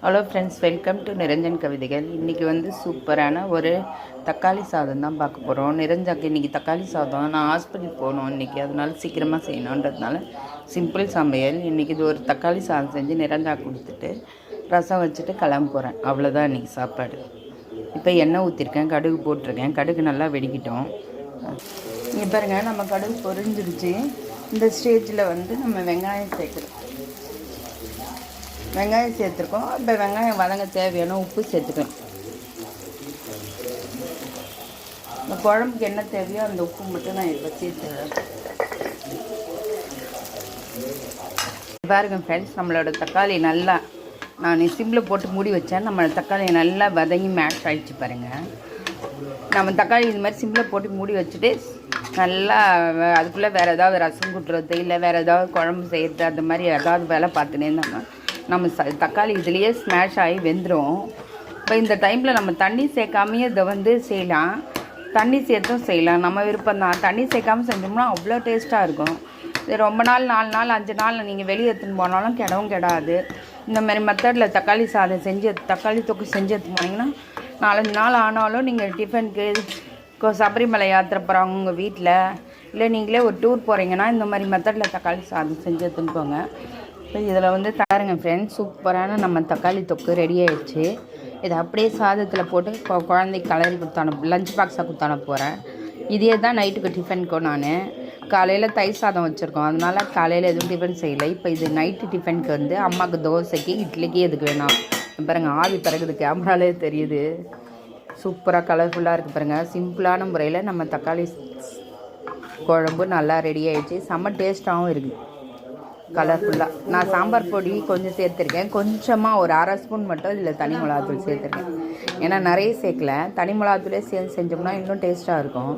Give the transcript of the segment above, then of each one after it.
Hello friends, welcome to Niranjan கவிதைகள். இன்றைக்கி வந்து சூப்பரான ஒரு தக்காளி சாதம் தான் பார்க்க போகிறோம். நிரஞ்சாக்கு இன்றைக்கி தக்காளி சாதம். நான் ஹாஸ்பிட்டல் போகணும் இன்றைக்கி, அதனால சீக்கிரமாக செய்யணுன்றதுனால சிம்பிள் சமையல். இன்றைக்கி இது ஒரு தக்காளி சாதம் செஞ்சு நிரஞ்சாக்கு கொடுத்துட்டு ரசம் வச்சுட்டு கிளம்ப போகிறேன். அவ்வளோதான் இன்றைக்கி சாப்பாடு. இப்போ எண்ணெய் ஊற்றிருக்கேன், கடுகு போட்டிருக்கேன். கடுகு நல்லா வெடிக்கிட்டோம். இங்கே பாருங்கள், நம்ம கடுகு பொரிஞ்சிடுச்சு. இந்த ஸ்டேஜில் வந்து நம்ம வெங்காயம் சேர்க்குறோம். வெங்காயம் சேர்த்துருக்கோம். இப்போ வெங்காயம் வதங்க தேவையான உப்பு சேர்த்துக்கலாம். இந்த குழம்புக்கு என்ன தேவையோ அந்த உப்பு மட்டும் நான் இப்போ சேர்த்துறேன். பாருங்கள் ஃப்ரெண்ட்ஸ், நம்மளோட தக்காளி நல்லா நான் சிம்மில் போட்டு மூடி வச்சேன். நம்ம தக்காளி நல்லா வதங்கி மேஷ் ஆகிடுச்சு பாருங்கள். நம்ம தக்காளி இது மாதிரி சிம்மில் போட்டு மூடி வச்சுட்டு நல்லா அதுக்குள்ளே வேறு ஏதாவது ரசம் கூட்டுறது இல்லை வேறு ஏதாவது குழம்பு செய்கிறது அந்த மாதிரி ஏதாவது வேலை பார்த்துனே இருந்தோம்னா நம்ம தக்காளி இதுலேயே ஸ்மாஷ் ஆகி வெந்துடும். இப்போ இந்த டைமில் நம்ம தண்ணி சேர்க்காமையே இதை வந்து செய்யலாம், தண்ணி சேர்த்தும் செய்யலாம், நம்ம விருப்பம் தான். தண்ணி சேர்க்காமல் செஞ்சோம்னா அவ்வளோ டேஸ்ட்டாக இருக்கும். இது ரொம்ப நாள் 4 நாள் 5 நாள் நீங்கள் வெளியே எடுத்துன்னு போனாலும் கிடவும் கிடாது. இந்த மாதிரி மெத்தடில் தக்காளி சாதம் செஞ்சு தக்காளி தொக்கு செஞ்சு எடுத்து போனீங்கன்னா 4-5 நாள் ஆனாலும் நீங்கள் டிஃபனுக்கு சபரிமலை யாத்திரை போகிறவங்க உங்கள் வீட்டில் இல்லை நீங்களே ஒரு டூர் போகிறீங்கன்னா இந்த மாதிரி மெத்தடில் தக்காளி சாதம் செஞ்சு எடுத்துன்னு போங்க. இப்போ இதில் வந்து பாருங்க ஃப்ரெண்ட்ஸ், சூப்பரான நம்ம தக்காளி தொக்கு ரெடி ஆகிடுச்சு. இதை அப்படியே சாதத்தில் போட்டு குழந்தைக்கு கலரி லஞ்ச் பாக்ஸாக கொடுத்தான போகிறேன். இதே தான் நைட்டுக்கு டிஃபனுக்கும். நான் காலையில் தயிர் சாதம் வச்சுருக்கோம், அதனால் காலையில் எதுவும் டிஃபன் செய்யலை. இப்போ இது நைட்டு டிஃபனுக்கு வந்து அம்மாவுக்கு தோசைக்கு இட்லிக்கு எதுக்கு வேணாம். பாருங்கள், ஆவி பிறகுது, கேமராலே தெரியுது. சூப்பராக கலர்ஃபுல்லாக இருக்குது பாருங்கள். சிம்பிளான முறையில் நம்ம தக்காளி குழம்பு நல்லா ரெடி ஆகிடுச்சு. செம்ம டேஸ்ட்டாகவும் இருக்குது, கலர்ஃபுல்லாக. நான் சாம்பார் பொடி கொஞ்சம் சேர்த்துருக்கேன், கொஞ்சமாக ஒரு 1/2 ஸ்பூன் மட்டும் இதில் தனி மிளகாத்தூள் சேர்த்துருக்கேன். ஏன்னா நிறைய சேர்க்கல, தனி மிளகாத்தூளே சேர்ந்து செஞ்சோம்னா இன்னும் டேஸ்ட்டாக இருக்கும்.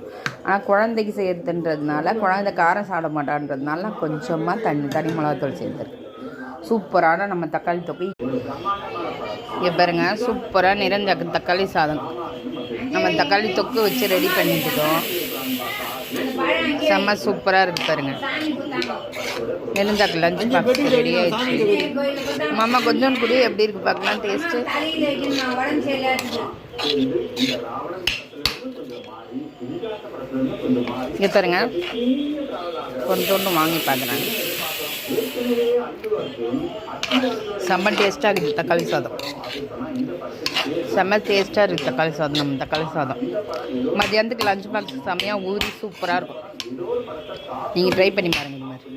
ஆனால் குழந்தைக்கு சேர்த்துன்றதுனால, குழந்தை காரம் சாப்பிட மாட்டான்றதுனால நான் கொஞ்சமாக தனி மிளகாத்தூள் சேர்த்துருக்கேன். சூப்பரான நம்ம தக்காளி தொக்கு இங்கே பாருங்க, சூப்பராக நிரஞ்சாக்கு தக்காளி சாதம் நம்ம தக்காளி தொக்கு வச்சு ரெடி பண்ணிட்டுட்டோம். செம்ம சூப்பராக இருக்குது பாருங்கள். நெருஞ்சாக்கு லஞ்சு பாக்ஸ் ரெடி ஆகிடுச்சு. மாமா கொஞ்சம் கூட எப்படி இருக்குது பார்க்கலாம் டேஸ்ட்டு. இங்கே பாருங்க, கொஞ்சோண்டு வாங்கி பார்க்குறாங்க. செம்ம டேஸ்ட்டாக இருக்குது தக்காளி சாதம். செம்ம டேஸ்ட்டாக இருக்குது தக்காளி சாதம். நம்ம தக்காளி சாதம் மதியானத்துக்கு லஞ்ச் பாக்ஸ் செம்மையாக ஊறி சூப்பராக இருக்கும். நீங்கள் ட்ரை பண்ணி பாருங்கள் இந்த மாதிரி.